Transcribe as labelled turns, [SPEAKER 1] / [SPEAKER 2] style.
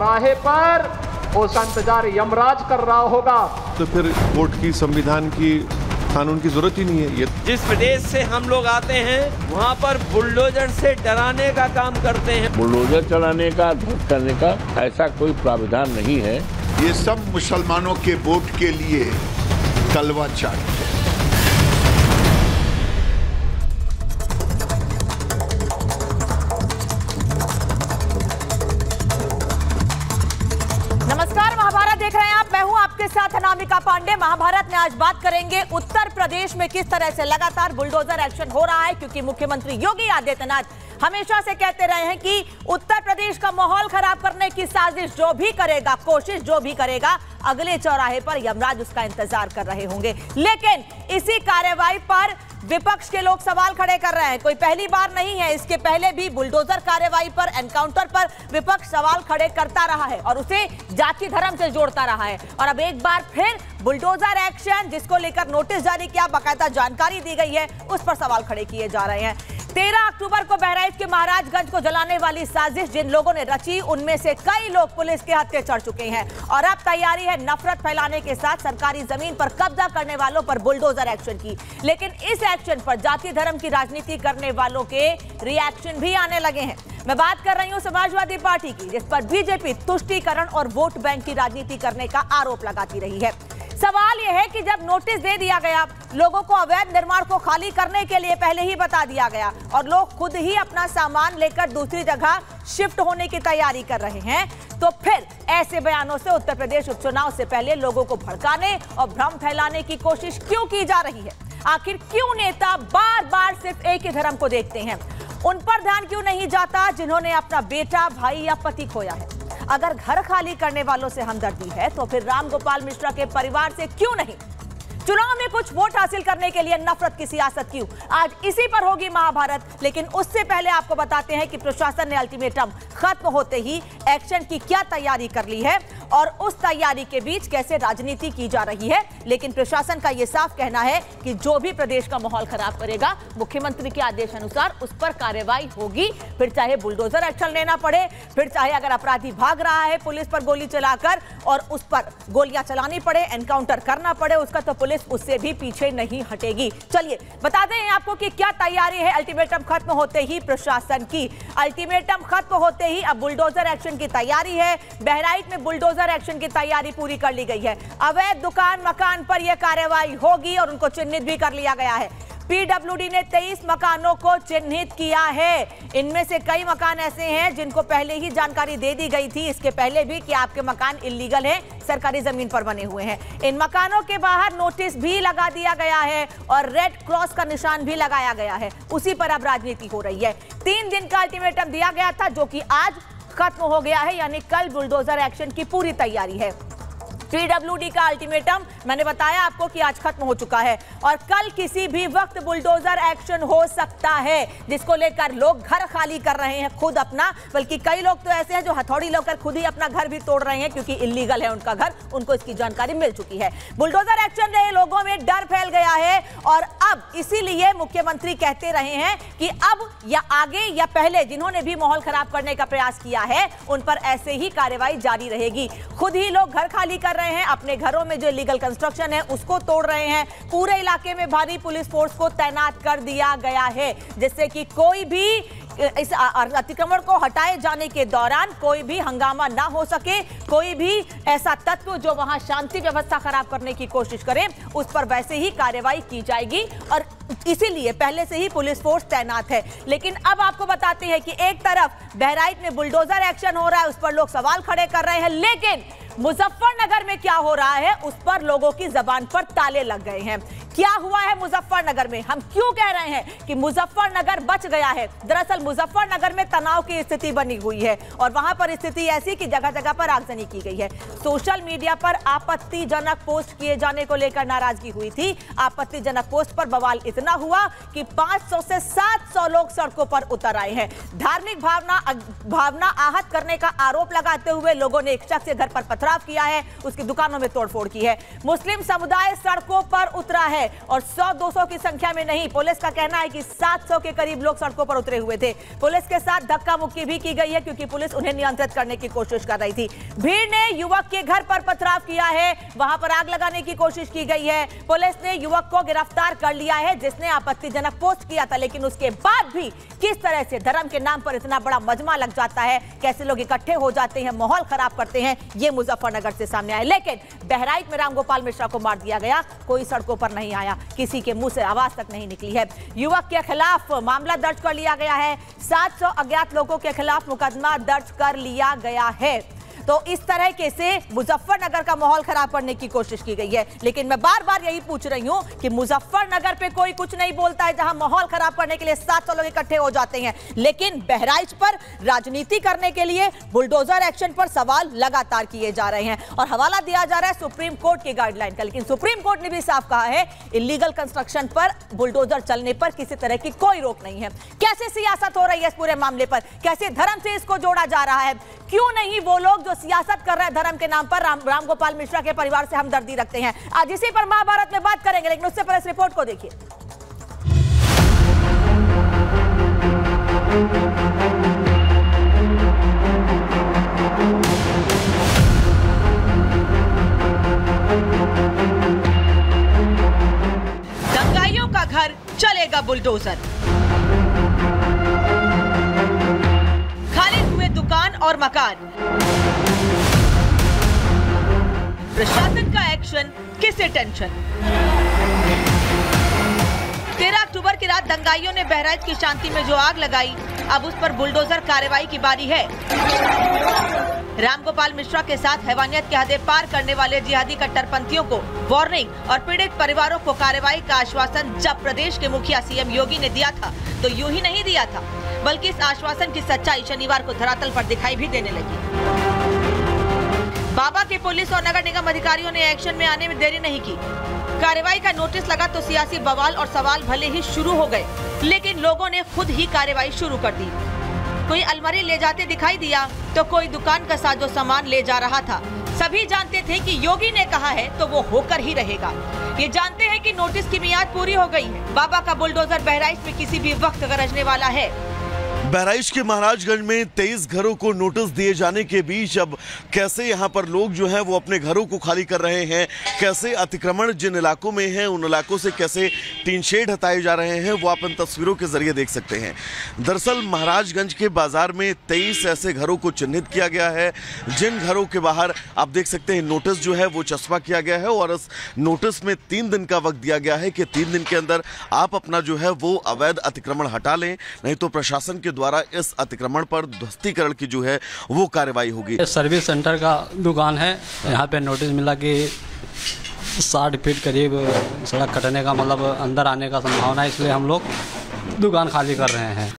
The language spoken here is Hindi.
[SPEAKER 1] चौराहे पर उसका इंतजार यमराज कर रहा होगा।
[SPEAKER 2] तो फिर कोर्ट की, संविधान की, कानून की जरूरत ही नहीं है। ये
[SPEAKER 3] जिस प्रदेश से हम लोग आते हैं वहाँ पर बुलडोजर से डराने का काम करते हैं।
[SPEAKER 4] बुलडोजर चलाने का, ध्वस्त करने का ऐसा कोई प्रावधान नहीं है।
[SPEAKER 5] ये सब मुसलमानों के वोट के लिए तलवा चाट है।
[SPEAKER 6] नमस्कार, महाभारत देख रहे हैं आप। मैं हूं आपके साथ अनामिका पांडे। महाभारत में आज बात करेंगे उत्तर प्रदेश में किस तरह से लगातार बुलडोजर एक्शन हो रहा है, क्योंकि मुख्यमंत्री योगी आदित्यनाथ हमेशा से कहते रहे हैं कि उत्तर प्रदेश का माहौल खराब करने की साजिश जो भी करेगा, कोशिश जो भी करेगा, अगले चौराहे पर यमराज उसका इंतजार कर रहे होंगे। लेकिन इसी कार्रवाई पर विपक्ष के लोग सवाल खड़े कर रहे हैं। कोई पहली बार नहीं है, इसके पहले भी बुलडोजर कार्रवाई पर, एनकाउंटर पर विपक्ष सवाल खड़े करता रहा है और उसे जाति धर्म से जोड़ता रहा है। और अब एक बार फिर बुलडोजर एक्शन, जिसको लेकर नोटिस जारी किया, बाकायदा जानकारी दी गई है, उस पर सवाल खड़े किए जा रहे हैं। 13 अक्टूबर को बहराइच के महाराजगंज को जलाने वाली साजिश जिन लोगों ने रची, उनमें से कई लोग पुलिस के हत्थे चढ़ चुके हैं और अब तैयारी है नफरत फैलाने के साथ सरकारी जमीन पर कब्जा करने वालों पर बुलडोजर एक्शन की। लेकिन इस एक्शन पर जाति धर्म की राजनीति करने वालों के रिएक्शन भी आने लगे हैं। मैं बात कर रही हूं समाजवादी पार्टी की, जिस पर बीजेपी तुष्टीकरण और वोट बैंक की राजनीति करने का आरोप लगाती रही है। सवाल यह है कि जब नोटिस दे दिया गया, लोगों को अवैध निर्माण को खाली करने के लिए पहले ही बता दिया गया और लोग खुद ही अपना सामान लेकर दूसरी जगह शिफ्ट होने की तैयारी कर रहे हैं, तो फिर ऐसे बयानों से उत्तर प्रदेश उपचुनाव से पहले लोगों को भड़काने और भ्रम फैलाने की कोशिश क्यों की जा रही है? आखिर क्यों नेता बार बार सिर्फ एक ही धर्म को देखते हैं? उन पर ध्यान क्यों नहीं जाता जिन्होंने अपना बेटा, भाई या पति खोया है? अगर घर खाली करने वालों से हमदर्दी है तो फिर रामगोपाल मिश्रा के परिवार से क्यों नहीं? चुनाव में कुछ वोट हासिल करने के लिए नफरत की सियासत क्यों? आज इसी पर होगी महाभारत। लेकिन उससे पहले आपको बताते हैं कि प्रशासन ने अल्टीमेटम खत्म होते ही एक्शन की क्या तैयारी कर ली है और उस तैयारी के बीच कैसे राजनीति की जा रही है। लेकिन प्रशासन का यह साफ कहना है कि जो भी प्रदेश का माहौल खराब करेगा, मुख्यमंत्री के आदेश अनुसार उस पर कार्रवाई होगी। फिर चाहे बुलडोजर एक्शन लेना पड़े, फिर चाहे अगर अपराधी भाग रहा है पुलिस पर गोली चलाकर और उस पर गोलियां चलानी पड़े, एनकाउंटर करना पड़े उसका, तो पुलिस उससे भी पीछे नहीं हटेगी। चलिए बता दें आपको कि क्या तैयारी है अल्टीमेटम खत्म होते ही प्रशासन की। अल्टीमेटम खत्म होते ही अब बुलडोजर एक्शन की तैयारी है। बहराइच में बुलडोजर एक्शन की तैयारी पूरी कर ली गई है। अवैध दुकान मकान पर यह कार्रवाई होगी और उनको चिन्हित भी कर लिया गया है। पीडब्ल्यूडी ने 23 मकानों को चिन्हित किया है। इनमें से कई मकान ऐसे हैं जिनको पहले ही जानकारी दे दी गई थी, इसके पहले भी, कि आपके मकान इल्लीगल हैं, सरकारी जमीन पर बने हुए हैं। इन मकानों के बाहर नोटिस भी लगा दिया गया है और रेड क्रॉस का निशान भी लगाया गया है। उसी पर अब राजनीति हो रही है। 3 दिन का अल्टीमेटम दिया गया था, जो कि आज खत्म हो गया है, यानी कल बुलडोजर एक्शन की पूरी तैयारी है। पीडब्ल्यूडी का अल्टीमेटम मैंने बताया आपको कि आज खत्म हो चुका है और कल किसी भी वक्त बुलडोजर एक्शन हो सकता है, जिसको लेकर लोग घर खाली कर रहे हैं खुद अपना। बल्कि कई लोग तो ऐसे हैं जो हथौड़ी लेकर खुद ही अपना घर भी तोड़ रहे हैं, क्योंकि इल्लीगल है उनका घर, उनको इसकी जानकारी मिल चुकी है। बुलडोजर एक्शन से लोगों में डर फैल गया है और अब इसीलिए मुख्यमंत्री कहते रहे हैं कि अब या आगे या पहले जिन्होंने भी माहौल खराब करने का प्रयास किया है, उन पर ऐसे ही कार्रवाई जारी रहेगी। खुद ही लोग घर खाली कर रहे हैं, अपने घरों में जो इलीगल कंस्ट्रक्शन है उसको तोड़ रहे हैं। पूरे इलाके में भारी पुलिस फोर्स को तैनात कर दिया गया है, जिससे कि कोई भी इस अतिक्रमण को हटाए जाने के दौरान कोई भी हंगामा ना हो सके। कोई भी ऐसा तत्व जो वहां शांति व्यवस्था खराब करने की कोशिश करे, उस पर वैसे ही कार्रवाई की जाएगी और इसीलिए पहले से ही पुलिस फोर्स तैनात है। लेकिन अब आपको बताते हैं कि एक तरफ बहराइच में बुलडोजर एक्शन हो रहा है, उस पर लोग सवाल खड़े कर रहे हैं, लेकिन मुजफ्फरनगर में क्या हो रहा है उस पर लोगों की जबान पर ताले लग गए हैं। क्या हुआ है मुजफ्फरनगर में? हम क्यों कह रहे हैं कि मुजफ्फरनगर बच गया है? दरअसल मुजफ्फरनगर में तनाव की स्थिति बनी हुई है और वहां पर स्थिति ऐसी कि जगह जगह पर आगजनी की गई है। सोशल मीडिया पर आपत्तिजनक पोस्ट किए जाने को लेकर नाराजगी हुई थी। आपत्तिजनक पोस्ट पर बवाल इतना हुआ कि 500 से 700 लोग सड़कों पर उतर आए हैं। धार्मिक भावना आहत करने का आरोप लगाते हुए लोगों ने एक शख्स के घर पर पथराव किया है, उसकी दुकानों में तोड़फोड़ की है। मुस्लिम समुदाय सड़कों पर उतरा है। है और 100-200 की संख्या में नहीं, पुलिस का कहना है कि 700 के करीब लोग सड़कों पर उतरे हुए थे। पुलिस के साथ धक्का मुक्की भी की गई है क्योंकि पुलिस उन्हें नियंत्रित करने की कोशिश कर रही थी। भीड़ ने युवक के घर पर पथराव किया है, वहां पर आग लगाने की कोशिश की गई है। पुलिस ने युवक को गिरफ्तार कर लिया है जिसने आपत्तिजनक पोस्ट किया था, लेकिन उसके बाद भी किस तरह से धर्म के नाम पर इतना बड़ा मजमा लग जाता है, कैसे लोग इकट्ठे हो जाते हैं, माहौल खराब करते हैं, ये मुजफ्फरनगर से सामने आया। लेकिन बहराइच में रामगोपाल मिश्रा को मार दिया गया, कोई सड़कों पर नहीं आया, किसी के मुंह से आवाज तक नहीं निकली है। युवक के खिलाफ मामला दर्ज कर लिया गया है, 700 अज्ञात लोगों के खिलाफ मुकदमा दर्ज कर लिया गया है। तो इस तरह के से मुजफ्फरनगर का माहौल खराब करने की कोशिश की गई है। लेकिन मैं बार बार यही पूछ रही हूं कि मुजफ्फरनगर पे कोई कुछ नहीं बोलता है जहां माहौल खराब करने के लिए 700 लोग इकट्ठे हो जाते हैं, लेकिन बहराइच पर राजनीति करने के लिए बुलडोजर एक्शन पर सवाल लगातार किए जा रहे हैं और हवाला दिया जा रहा है सुप्रीम कोर्ट की गाइडलाइन का। लेकिन सुप्रीम कोर्ट ने भी साफ कहा है इलीगल कंस्ट्रक्शन पर बुलडोजर चलने पर किसी तरह की कोई रोक नहीं है। कैसे सियासत हो रही है इस पूरे मामले पर, कैसे धर्म से इसको जोड़ा जा रहा है, क्यों नहीं वो लोग जो सियासत कर रहे हैं धर्म के नाम पर रामगोपाल मिश्रा के परिवार से हमदर्दी रखते हैं। आज इसी पर महाभारत में बात करेंगे, लेकिन उससे पहले इस रिपोर्ट को देखिए। दंगाइयों का घर चलेगा बुलडोजर, खाली हुए दुकान और मकान, प्रशासन का एक्शन किसे टेंशन। 13 अक्टूबर की रात दंगाइयों ने बहराइच की शांति में जो आग लगाई, अब उस पर बुलडोजर कार्रवाई की बारी है। रामगोपाल मिश्रा के साथ हैवानियत की हदें पार करने वाले जिहादी कट्टरपंथियों को वार्निंग और पीड़ित परिवारों को कार्रवाई का आश्वासन जब प्रदेश के मुखिया सीएम योगी ने दिया था तो यूं ही नहीं दिया था, बल्कि इस आश्वासन की सच्चाई शनिवार को धरातल पर दिखाई भी देने लगी। बाबा के पुलिस और नगर निगम अधिकारियों ने एक्शन में आने में देरी नहीं की। कार्रवाई का नोटिस लगा तो सियासी बवाल और सवाल भले ही शुरू हो गए, लेकिन लोगों ने खुद ही कार्रवाई शुरू कर दी। कोई अलमारी ले जाते दिखाई दिया तो कोई दुकान का साजो सामान ले जा रहा था। सभी जानते थे कि योगी ने कहा है तो वो होकर ही रहेगा। ये जानते हैं कि नोटिस की मियाद पूरी हो गई है। बाबा का बुलडोजर बहराइच में किसी भी वक्त गरजने वाला है।
[SPEAKER 7] बहराइच के महाराजगंज में 23 घरों को नोटिस दिए जाने के बीच अब कैसे यहां पर लोग जो हैं वो अपने घरों को खाली कर रहे हैं, कैसे अतिक्रमण जिन इलाकों में हैं उन इलाकों से कैसे टीन शेड हटाए जा रहे हैं, वो आप इन तस्वीरों के जरिए देख सकते हैं। दरअसल महाराजगंज के बाजार में 23 ऐसे घरों को चिन्हित किया गया है जिन घरों के बाहर आप देख सकते हैं नोटिस जो है वो चस्पा किया गया है और इस नोटिस में 3 दिन का वक्त दिया गया है कि 3 दिन के अंदर आप अपना जो है वो अवैध अतिक्रमण हटा लें, नहीं तो प्रशासन के द्वारा इस अतिक्रमण पर ध्वस्तीकरण की जो है वो कार्रवाई होगी।
[SPEAKER 8] सर्विस सेंटर का दुकान है, यहाँ पे नोटिस मिला कि 60 फीट करीब सड़क कटने का मतलब अंदर आने का संभावना है, इसलिए हम लोग दुकान खाली कर रहे हैं।